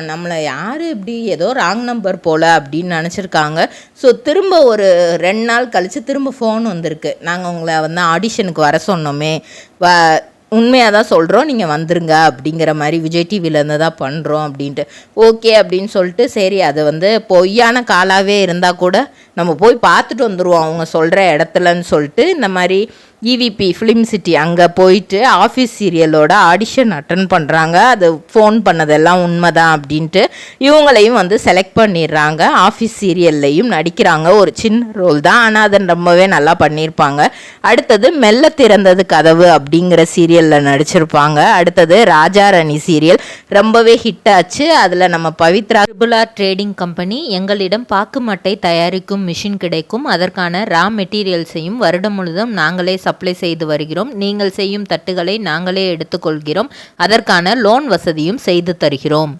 நம்மளை யார் இப்படி ஏதோ ராங் நம்பர் போல் அப்படின்னு நினச்சிருக்காங்க. ஸோ திரும்ப ஒரு 2 நாள் கழித்து திரும்ப ஃபோன் வந்திருக்கு. நாங்கள் உங்களை ஆடிஷனுக்கு வர சொன்னோமே, உண்மையாக தான் சொல்கிறோம், நீங்கள் வந்துருங்க அப்படிங்கிற மாதிரி விஜய் டிவிலேருந்து தான் பண்ணுறோம் அப்படின்ட்டு. ஓகே அப்படின்னு சொல்லிட்டு சரி, அது பொய்யான காலாகவே இருந்தால் கூட நம்ம போய் பார்த்துட்டு வந்துடுவோம் அவங்க சொல்கிற இடத்துலன்னு சொல்லிட்டு இந்த மாதிரி இவிபி ஃபிலிம் சிட்டி அங்கே போயிட்டு ஆஃபீஸ் சீரியலோட ஆடிஷன் அட்டன் பண்ணுறாங்க. அது ஃபோன் பண்ணதெல்லாம் உண்மைதான் அப்படின்ட்டு இவங்களையும் செலக்ட் பண்ணிடுறாங்க. ஆஃபீஸ் சீரியல்லையும் நடிக்கிறாங்க. ஒரு சின்ன ரோல் தான், ஆனால் அதை ரொம்பவே நல்லா பண்ணியிருப்பாங்க. அடுத்தது மெல்ல திறந்தது கதவு அப்படிங்கிற சீரியலில் நடிச்சிருப்பாங்க. அடுத்தது ராஜாராணி சீரியல் ரொம்பவே ஹிட் ஆச்சு. அதில் நம்ம பவித்ரா ட்ரேடிங் கம்பெனி எங்களிடம் பாக்கு மட்டை தயாரிக்கும் மிஷின் கிடைக்கும், அதற்கான ரா மெட்டீரியல்ஸையும் வருடம் முழுதும் நாங்களே சப்ளை செய்து வருகிறோம். நீங்கள் செய்யும் தட்டுகளை நாங்களே எடுத்துக்கொள்கிறோம். அதற்கான லோன் வசதியும் செய்து தருகிறோம்.